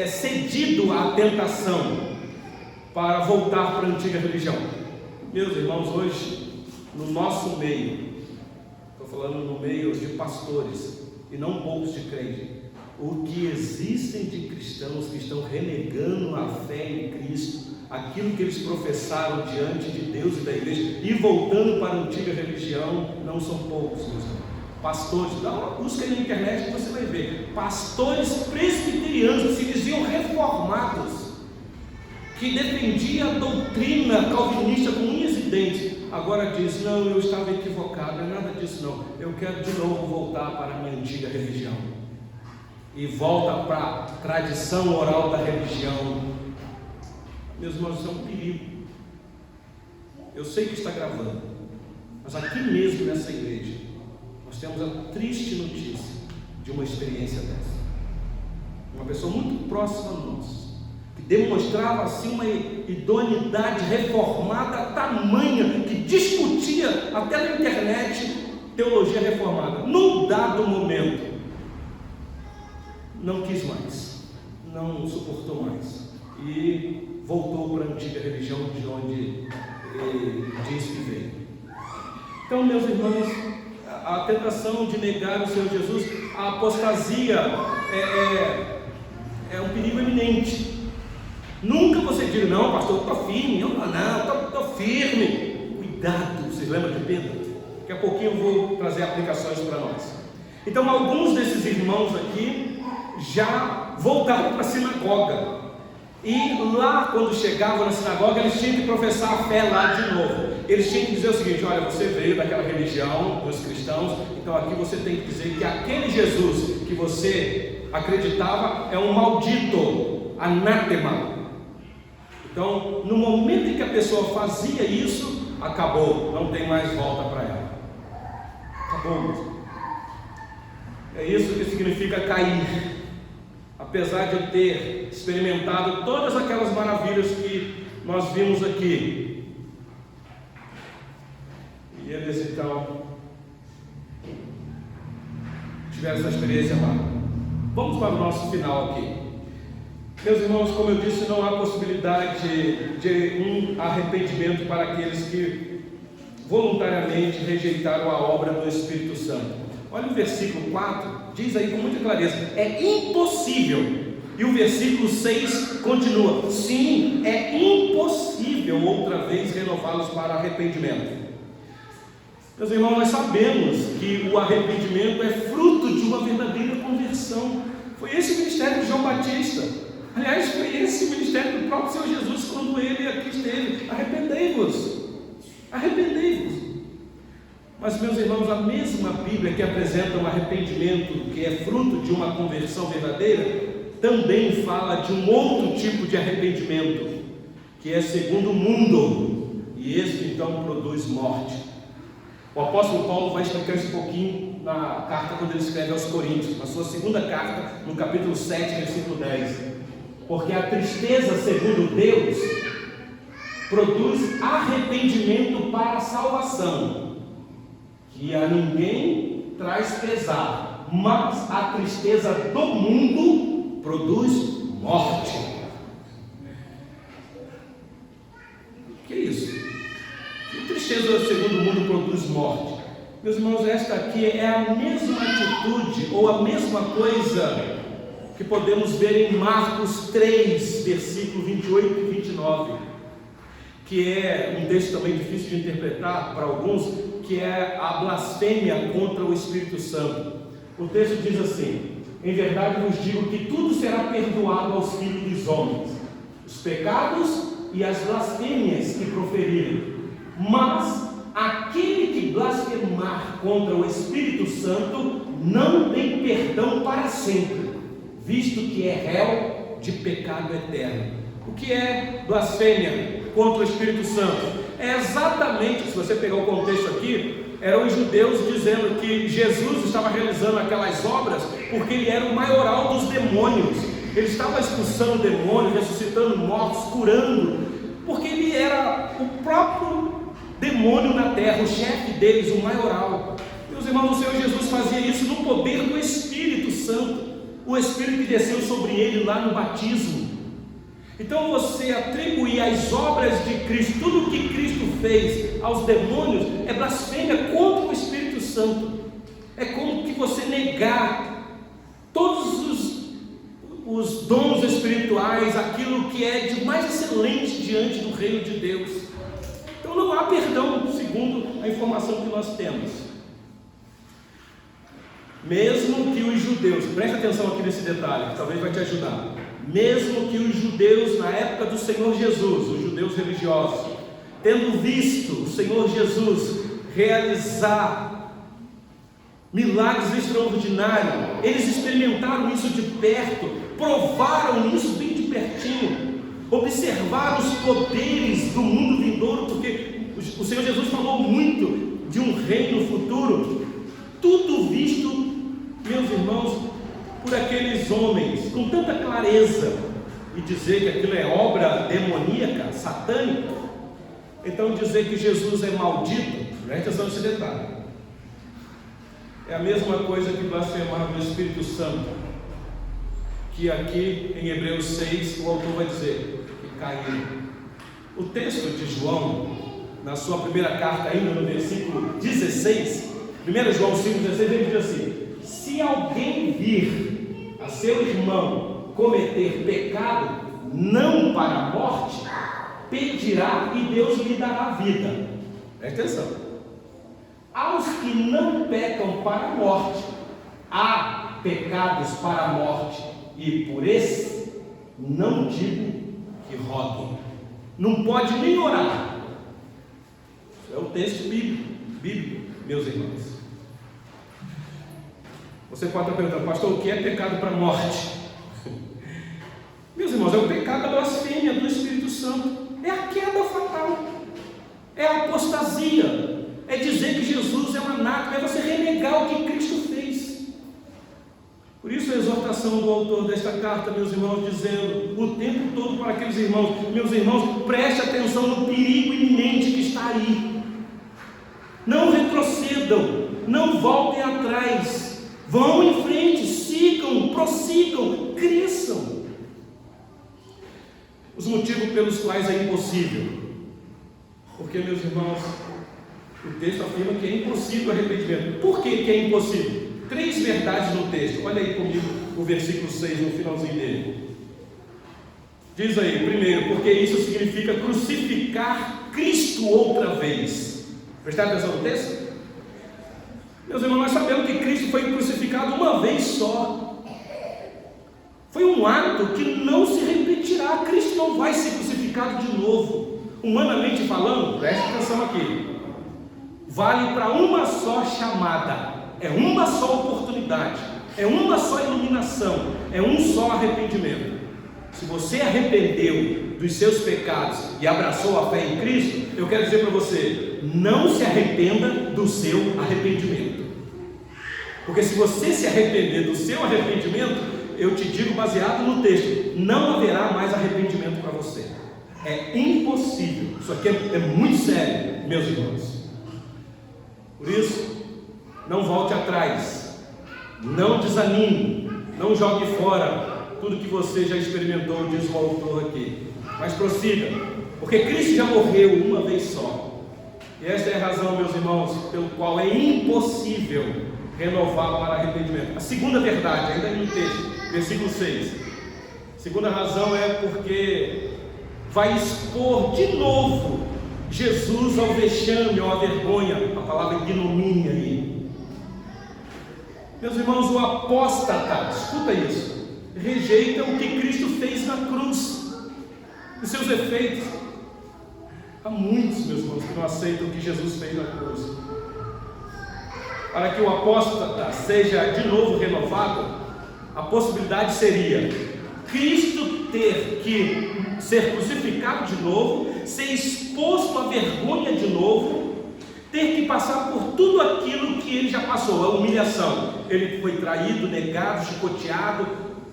cedido à tentação para voltar para a antiga religião. Meus irmãos, hoje no nosso meio, estou falando no meio de pastores e não poucos de crentes, o que existem de cristãos que estão renegando a fé em Cristo, aquilo que eles professaram diante de Deus e da igreja, e voltando para a antiga religião, não são poucos, meus irmãos. Pastores, dá uma busca aí na internet que você vai ver, pastores presbiterianos que se diziam reformados, que defendiam a doutrina calvinista com unhas e dentes, agora diz: não, eu estava equivocado, não é nada disso não, eu quero de novo voltar para a minha antiga religião, e volta para a tradição oral da religião. Meus irmãos, isso é um perigo. Eu sei que está gravando, mas aqui mesmo nessa igreja nós temos a triste notícia de uma experiência dessa. Uma pessoa muito próxima a nós, que demonstrava assim uma idoneidade reformada tamanha, que discutia até na internet teologia reformada. Num dado momento, não quis mais, não suportou mais e voltou para a antiga religião de onde ele diz que veio. Então, meus irmãos, a tentação de negar o Senhor Jesus, a apostasia é um perigo iminente. Nunca você diga: não, pastor, estou firme, estou firme. Cuidado, vocês lembram de Pedro? Daqui a pouquinho eu vou trazer aplicações para nós. Então, alguns desses irmãos aqui já voltaram para a sinagoga, e lá, quando chegavam na sinagoga, eles tinham que professar a fé lá de novo. Eles tinham que dizer o seguinte: olha, você veio daquela religião dos cristãos, então aqui você tem que dizer que aquele Jesus que você acreditava é um maldito, anátema. Então, no momento em que a pessoa fazia isso, acabou, não tem mais volta para ela. Acabou mesmo. É isso que significa cair. Apesar de ter experimentado todas aquelas maravilhas que nós vimos aqui, e eles então tiveram essa experiência lá. Vamos para o nosso final aqui. Meus irmãos, como eu disse, não há possibilidade de um arrependimento para aqueles que voluntariamente rejeitaram a obra do Espírito Santo. Olha o versículo 4, diz aí com muita clareza: é impossível. E o versículo 6 continua: sim, é impossível outra vez renová-los para arrependimento. Meus irmãos, nós sabemos que o arrependimento é fruto de uma verdadeira conversão. Foi esse o ministério de João Batista. Aliás, foi esse o ministério do próprio Senhor Jesus quando ele aqui esteve: arrependei-vos, arrependei-vos. Mas, meus irmãos, a mesma Bíblia que apresenta um arrependimento que é fruto de uma conversão verdadeira, também fala de um outro tipo de arrependimento, que é segundo o mundo, e esse então produz morte. O apóstolo Paulo vai explicar isso um pouquinho na carta quando ele escreve aos Coríntios, na sua segunda carta, no capítulo 7, versículo 10. Porque a tristeza segundo Deus produz arrependimento para a salvação, que a ninguém traz pesar, mas a tristeza do mundo produz morte. Que é isso? Que tristeza segundo o mundo produz morte? Meus irmãos, esta aqui é a mesma atitude, ou a mesma coisa que podemos ver em Marcos 3, versículo 28 e 29, que é um texto também difícil de interpretar para alguns, que é a blasfêmia contra o Espírito Santo. O texto diz assim: em verdade vos digo que tudo será perdoado aos filhos dos homens, os pecados e as blasfêmias que proferirem, mas aquele que blasfemar contra o Espírito Santo não tem perdão para sempre, visto que é réu de pecado eterno. O que é blasfêmia contra o Espírito Santo? É exatamente, se você pegar o contexto aqui, eram os judeus dizendo que Jesus estava realizando aquelas obras porque ele era o maioral dos demônios. Ele estava expulsando demônios, ressuscitando mortos, curando, porque ele era o próprio demônio na terra, o chefe deles, o maioral. Meus irmãos, o Senhor Jesus fazia isso no poder do Espírito Santo, o Espírito que desceu sobre ele lá no batismo. Então você atribuir as obras de Cristo, tudo o que Cristo fez aos demônios, é blasfêmia contra o Espírito Santo. É como que você negar todos os dons espirituais, aquilo que é de mais excelente diante do reino de Deus. Então não há perdão, segundo a informação que nós temos. Mesmo que os judeus, preste atenção aqui nesse detalhe, que talvez vai te ajudar. Mesmo que os judeus, na época do Senhor Jesus, os judeus religiosos, tendo visto o Senhor Jesus realizar milagres extraordinários, eles experimentaram isso de perto, provaram isso bem de pertinho, observaram os poderes do mundo vindouro, porque o Senhor Jesus falou muito de um reino futuro, tudo visto, meus irmãos, por aqueles homens com tanta clareza, e dizer que aquilo é obra demoníaca, satânica. Então dizer que Jesus é maldito, preste atenção nesse detalhe, é a mesma coisa que blasfemar do Espírito Santo, que aqui em Hebreus 6 o autor vai dizer que caiu. O texto de João, na sua primeira carta, ainda no versículo 16, 1 João 5,16, ele diz assim: se alguém vir a seu irmão cometer pecado não para a morte, pedirá e Deus lhe dará vida. Presta atenção. Aos que não pecam para a morte, há pecados para a morte, e por esse não digo que roguem. Não pode nem orar. Isso é o texto bíblico, meus irmãos. Você pode estar perguntando: pastor, o que é pecado para a morte? Meus irmãos, é o pecado da blasfêmia do Espírito Santo, é a queda fatal, é a apostasia, é dizer que Jesus é um anátema, é você renegar o que Cristo fez. Por isso a exortação do autor desta carta, meus irmãos, dizendo o tempo todo para aqueles irmãos: meus irmãos, preste atenção no perigo iminente que está aí, não retrocedam, não voltem atrás, vão em frente, sigam, prossigam, cresçam. Os motivos pelos quais é impossível, porque, meus irmãos, o texto afirma que é impossível o arrependimento. Por que é impossível? 3 verdades no texto. Olha aí comigo o versículo 6, no finalzinho dele. Diz aí: primeiro, porque isso significa crucificar Cristo outra vez. Prestaram atenção no texto? Meus irmãos, nós sabemos que Cristo foi crucificado uma vez só. Foi um ato que não se repetirá. Cristo não vai ser crucificado de novo. Humanamente falando, preste atenção aqui, vale para uma só chamada, é uma só oportunidade, é uma só iluminação, é um só arrependimento. Se você arrependeu dos seus pecados e abraçou a fé em Cristo, eu quero dizer para você: não se arrependa do seu arrependimento, porque se você se arrepender do seu arrependimento, eu te digo, baseado no texto, não haverá mais arrependimento para você. É impossível. Isso aqui é muito sério, meus irmãos. Por isso, não volte atrás, não desanime, não jogue fora tudo que você já experimentou, diz o autor aqui, mas prossiga, porque Cristo já morreu uma vez só. E esta é a razão, meus irmãos, pelo qual é impossível renovar para arrependimento. A segunda verdade, ainda no texto, versículo 6. A segunda razão é porque vai expor de novo Jesus ao vexame, ou à vergonha, a palavra ignomínia aí. Meus irmãos, o apóstata, escuta isso, rejeita o que Cristo fez na cruz, os seus efeitos. Há muitos, meus irmãos, que não aceitam o que Jesus fez na cruz. Para que o apóstata seja de novo renovado, a possibilidade seria Cristo ter que ser crucificado de novo, ser exposto à vergonha de novo, ter que passar por tudo aquilo que ele já passou, a humilhação. Ele foi traído, negado, chicoteado,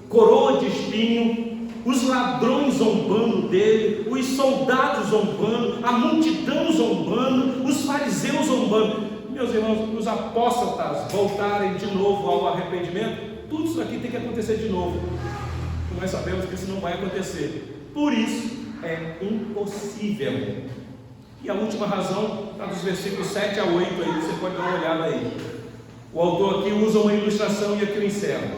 coroa de espinho, os ladrões zombando dele, os soldados zombando, a multidão zombando, os fariseus zombando. Meus irmãos, os apóstatas voltarem de novo ao arrependimento, tudo isso aqui tem que acontecer de novo. Nós sabemos que isso não vai acontecer, por isso é impossível. E a última razão está dos versículos 7 a 8, aí você pode dar uma olhada aí. O autor aqui usa uma ilustração e aqui eu encerro,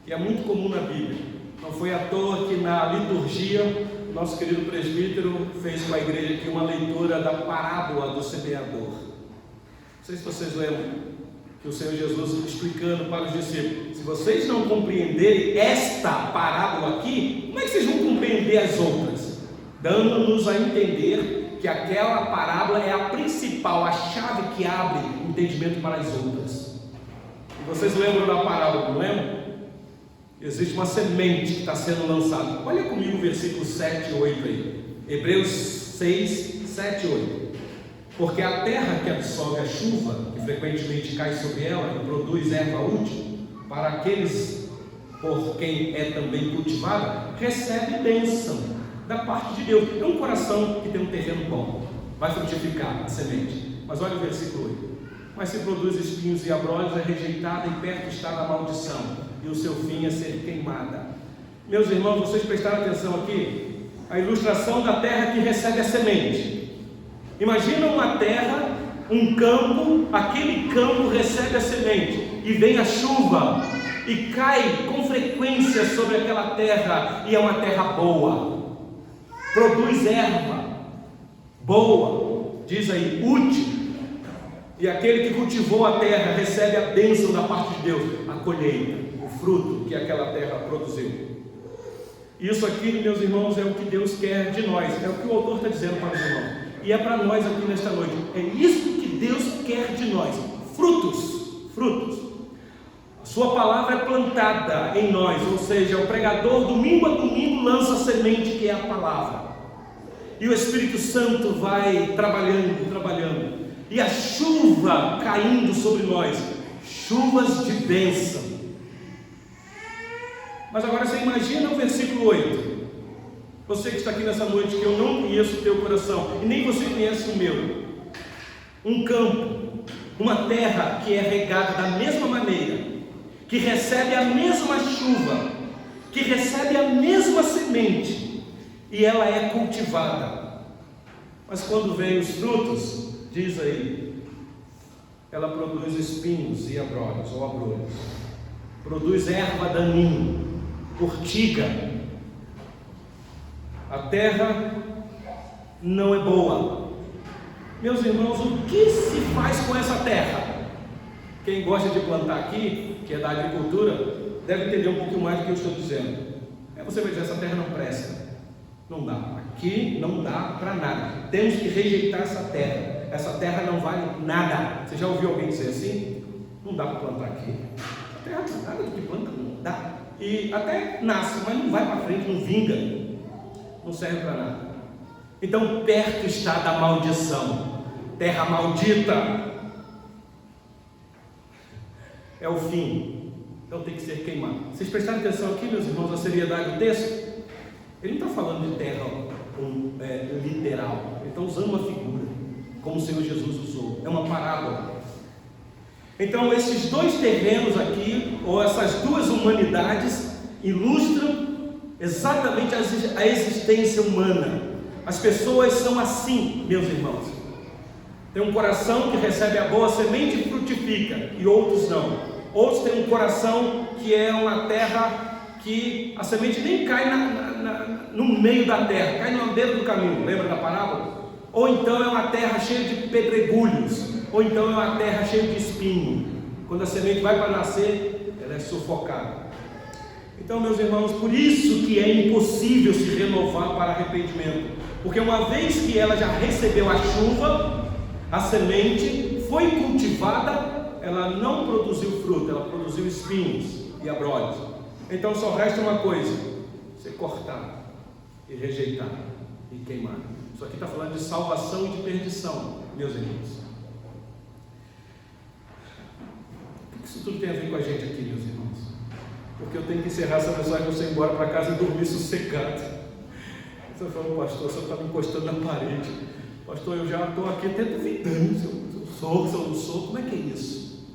que é muito comum na Bíblia. Não foi à toa que na liturgia nosso querido presbítero fez com a igreja aqui uma leitura da parábola do semeador. Não sei se vocês lembram que o Senhor Jesus explicando para os discípulos: se vocês não compreenderem esta parábola aqui, como é que vocês vão compreender as outras? Dando-nos a entender que aquela parábola é a principal, a chave que abre o entendimento para as outras. E vocês lembram da parábola, não lembram? Existe uma semente que está sendo lançada. Olha comigo o versículo 7 e 8 aí. Hebreus 6, 7 e 8. Porque a terra que absorve a chuva, que frequentemente cai sobre ela e produz erva útil, para aqueles por quem é também cultivada, recebe bênção da parte de Deus. É um coração que tem um terreno bom, vai frutificar a semente. Mas olha o versículo 8. Mas se produz espinhos e abrolhos, é rejeitada e perto está da maldição, e o seu fim é ser queimada. Meus irmãos, vocês prestaram atenção aqui? A ilustração da terra que recebe a semente. Imagina uma terra, um campo, aquele campo recebe a semente, e vem a chuva, e cai com frequência sobre aquela terra, e é uma terra boa, produz erva, boa, diz aí, útil, e aquele que cultivou a terra recebe a bênção da parte de Deus, a colheita, o fruto que aquela terra produziu. Isso aqui, meus irmãos, é o que Deus quer de nós, é o que o autor está dizendo para os irmãos, e é para nós aqui nesta noite. É isso que Deus quer de nós, frutos, frutos. A sua palavra é plantada em nós, ou seja, o pregador domingo a domingo lança a semente que é a palavra, e o Espírito Santo vai trabalhando, e a chuva caindo sobre nós, chuvas de bênção. Mas agora você imagina o versículo 8. Você que está aqui nessa noite, que eu não conheço o teu coração, e nem você conhece o meu. Um campo, uma terra que é regada da mesma maneira, que recebe a mesma chuva, que recebe a mesma semente, e ela é cultivada. Mas quando vem os frutos, diz aí, ela produz espinhos e abrolhos, ou abrolhos, produz erva daninha, urtiga. A terra não é boa. Meus irmãos, o que se faz com essa terra? Quem gosta de plantar aqui, que é da agricultura, deve entender um pouquinho mais do que eu estou dizendo. Você vai dizer, essa terra não presta, não dá, aqui não dá para nada, temos que rejeitar essa terra não vale nada. Você já ouviu alguém dizer assim? Não dá para plantar aqui, a terra nada do que planta, não dá, e até nasce, mas não vai para frente, não vinga, não serve para nada. Então perto está da maldição, terra maldita, é o fim, então tem que ser queimado. Vocês prestaram atenção aqui, meus irmãos, a seriedade do texto? Ele não está falando de terra literal, ele está usando uma figura, como o Senhor Jesus usou, é uma parábola. Então esses dois terrenos aqui, ou essas duas humanidades, ilustram exatamente a existência humana, As pessoas são assim, meus irmãos. Tem um coração que recebe a boa semente e frutifica, e outros não. Outros têm um coração que é uma terra que a semente nem cai no meio da terra, cai na beira do caminho, lembra da parábola? Ou então é uma terra cheia de pedregulhos, ou então é uma terra cheia de espinho. Quando a semente vai para nascer, ela é sufocada. Então, meus irmãos, por isso que é impossível se renovar para arrependimento, porque uma vez que ela já recebeu a chuva, a semente foi cultivada, ela não produziu fruto, ela produziu espinhos e abrolhos. Então só resta uma coisa: você cortar e rejeitar e queimar. Isso aqui está falando de salvação e de perdição, meus irmãos. O que isso tudo tem a ver com a gente aqui, meus irmãos? Porque eu tenho que encerrar essa mensagem para você ir embora para casa e dormir sossegado. Você falou, pastor, você está me encostando na parede. Pastor, eu já estou aqui até duvidando se eu sou, se eu não sou. Como é que é isso?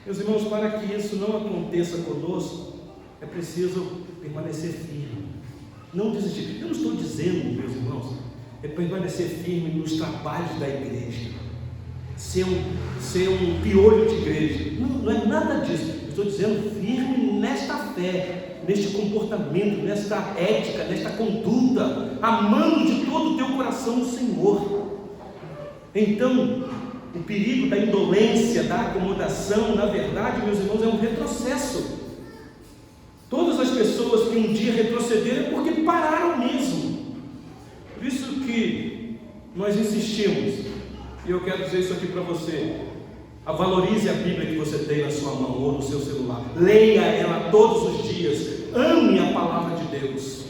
Meus irmãos, para que isso não aconteça conosco, é preciso permanecer firme, não desistir. Eu não estou dizendo, meus irmãos, é permanecer firme nos trabalhos da igreja, ser um piolho de igreja. Não é nada disso. Eu estou dizendo firme nesta fé, neste comportamento, nesta ética, nesta conduta, amando de todo o teu coração o Senhor. Então, o perigo da indolência, da acomodação, na verdade, meus irmãos, é um retrocesso. Todas as pessoas que um dia retrocederam é porque pararam mesmo. Por isso que nós insistimos, e eu quero dizer isso aqui para você: valorize a Bíblia que você tem na sua mão ou no seu celular, leia ela todos os dias, ame a palavra de Deus,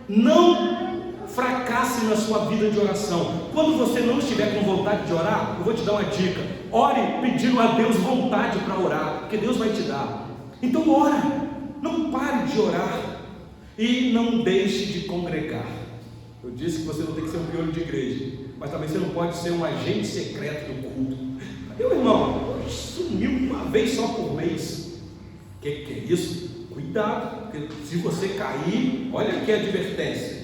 não fracasse na sua vida de oração. Quando você não estiver com vontade de orar, eu vou te dar uma dica: ore pedindo a Deus vontade para orar, porque Deus vai te dar. Então ora, não pare de orar e não deixe de congregar. Eu disse que você não tem que ser um piolho de igreja, mas também você não pode ser um agente secreto do culto. Meu irmão, sumiu uma vez só por mês. O que é isso? Cuidado, porque se você cair, olha aqui a advertência.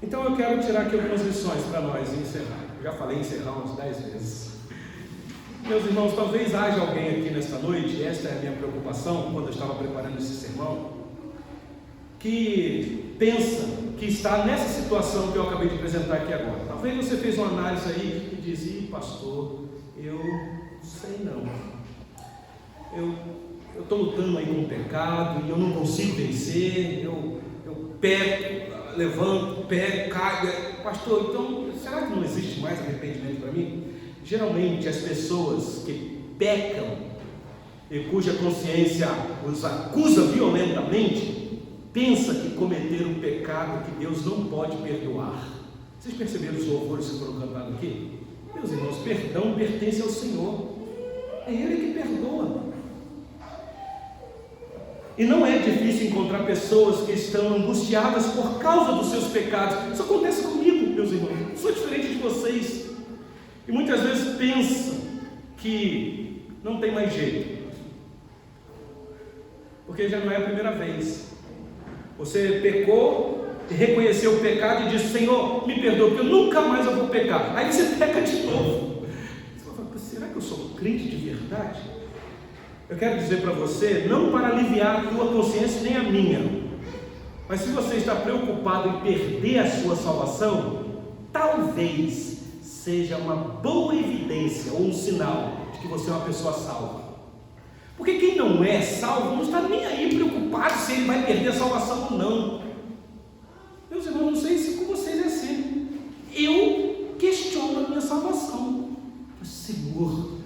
Então eu quero tirar aqui algumas lições para nós e encerrar. Eu já falei encerrar umas 10 vezes. Meus irmãos, talvez haja alguém aqui nesta noite, esta é a minha preocupação quando eu estava preparando esse sermão, que pensa que está nessa situação que eu acabei de apresentar aqui agora. Talvez você fez uma análise aí e diz: pastor, eu não sei não, eu estou lutando aí com o pecado e eu não consigo vencer, eu pego, levanto, pego, caio. Pastor, então será que não existe mais arrependimento para mim? Geralmente as pessoas que pecam e cuja consciência os acusa violentamente, pensa que cometeram um pecado que Deus não pode perdoar. Vocês perceberam os louvores que foram cantados aqui? Meus irmãos, perdão pertence ao Senhor, é Ele que perdoa. E não é difícil encontrar pessoas que estão angustiadas por causa dos seus pecados. Isso acontece comigo, meus irmãos. Eu sou diferente de vocês. E muitas vezes pensa que não tem mais jeito, porque já não é a primeira vez. Você pecou e reconheceu o pecado e disse: Senhor, me perdoa, porque eu nunca mais vou pecar. Aí você peca de novo. Você fala: será que eu sou crente de verdade? Eu quero dizer para você, não para aliviar a tua consciência nem a minha, mas se você está preocupado em perder a sua salvação, talvez seja uma boa evidência ou um sinal de que você é uma pessoa salva. Porque quem não é salvo não está nem aí preocupado se ele vai perder a salvação ou não. Meus irmãos, não sei se com vocês é assim. Eu questiono a minha salvação. Senhor,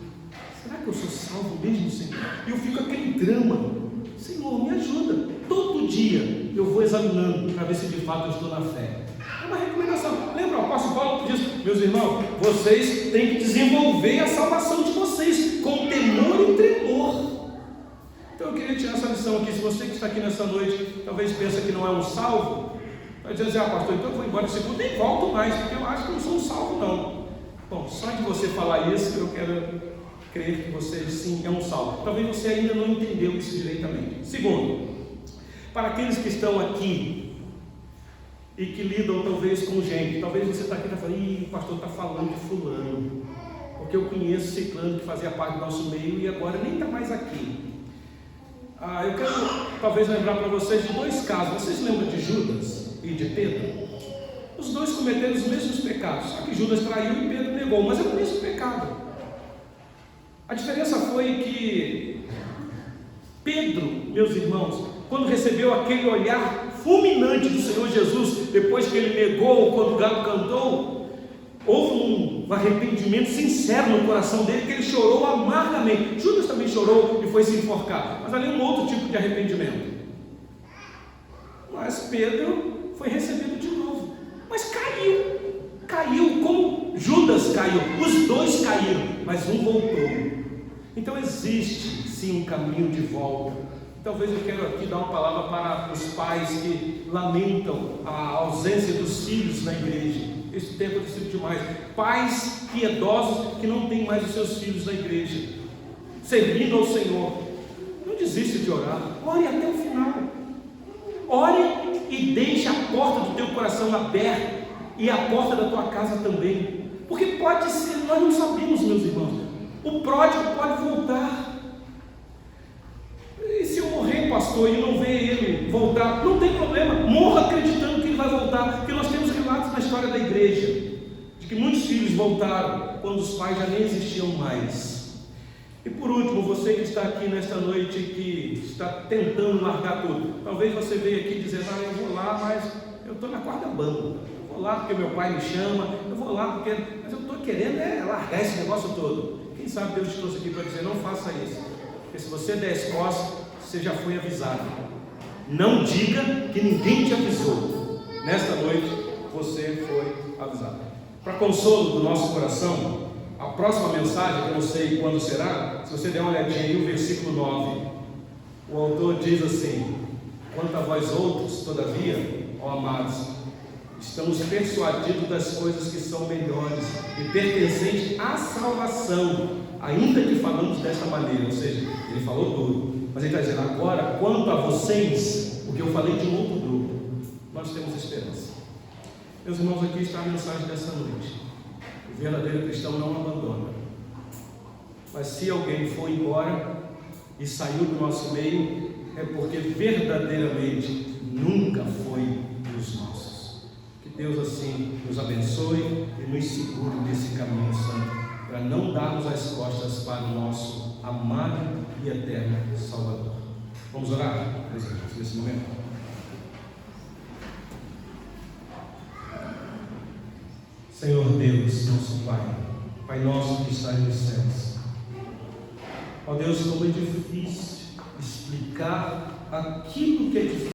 será que eu sou salvo mesmo, Senhor? E eu fico aquele drama: Senhor, me ajuda. Todo dia eu vou examinando para ver se de fato eu estou na fé. É uma recomendação. Lembra, o apóstolo Paulo diz: meus irmãos, vocês têm que desenvolver a salvação de vocês com temor e tremor. Então eu queria tirar essa lição aqui. Se você que está aqui nessa noite talvez pensa que não é um salvo, vai dizer assim: pastor, então eu vou embora de segundo, nem volto mais, porque eu acho que não sou um salvo não. Bom, só de você falar isso, eu quero crer que você sim é um salvo. Talvez você ainda não entendeu isso direitamente. Segundo, para aqueles que estão aqui e que lidam talvez com gente. Talvez você está aqui e está falando, o pastor está falando de fulano, porque eu conheço ciclano que fazia parte do nosso meio e agora nem está mais aqui. Eu quero talvez lembrar para vocês de dois casos. Vocês lembram de Judas e de Pedro? Os dois cometeram os mesmos pecados, só que Judas traiu e Pedro negou, mas é o mesmo pecado. A diferença foi que Pedro, meus irmãos, quando recebeu aquele olhar fulminante do Senhor Jesus, depois que ele negou, quando o galo cantou, houve um arrependimento sincero no coração dele, que ele chorou amargamente. Judas também chorou e foi se enforcar, mas ali um outro tipo de arrependimento. Mas Pedro foi recebido de novo, mas caiu como Judas caiu. Os dois caíram, mas um voltou. Então existe sim um caminho de volta. Talvez eu quero aqui dar uma palavra para os pais que lamentam a ausência dos filhos na igreja. Esse tempo é sido demais. Pais piedosos que não têm mais os seus filhos na igreja, servindo ao Senhor. Não desista de orar. Ore até o final. Ore e deixe a porta do teu coração aberta e a porta da tua casa também. Porque pode ser, nós não sabemos, meus irmãos. O pródigo pode voltar. E se eu morrer, pastor, e não ver ele voltar, não tem problema, morra acreditando que ele vai voltar, porque nós temos relatos na história da igreja, de que muitos filhos voltaram, quando os pais já nem existiam mais. E por último, você que está aqui nesta noite, que está tentando largar tudo, talvez você veja aqui dizendo, eu vou lá, mas eu estou na quarta banda, eu vou lá porque meu pai me chama, eu vou lá porque, mas eu estou querendo largar esse negócio todo. Quem sabe Deus te trouxe aqui para dizer, não faça isso, porque se você der as costas, você já foi avisado. Não diga que ninguém te avisou. Nesta noite você foi avisado. Para consolo do nosso coração, a próxima mensagem, que eu não sei quando será, se você der uma olhadinha aí, o versículo 9, o autor diz assim: quanto a vós outros, todavia, ó amados, estamos persuadidos das coisas que são melhores e pertencentes à salvação, ainda que falamos desta maneira. Ou seja, ele falou tudo, mas ele está dizendo, agora, quanto a vocês, porque eu falei de um outro grupo, nós temos esperança. Meus irmãos, aqui está a mensagem dessa noite. O verdadeiro cristão não abandona. Mas se alguém foi embora e saiu do nosso meio, é porque verdadeiramente nunca foi dos nossos. Que Deus assim nos abençoe e nos segure nesse caminho santo, para não darmos as costas para o nosso amado e eterno Salvador. Vamos orar, meus irmãos, nesse momento. Senhor Deus, nosso Pai, Pai nosso que estás nos céus, ó Deus, como é difícil explicar aquilo que é difícil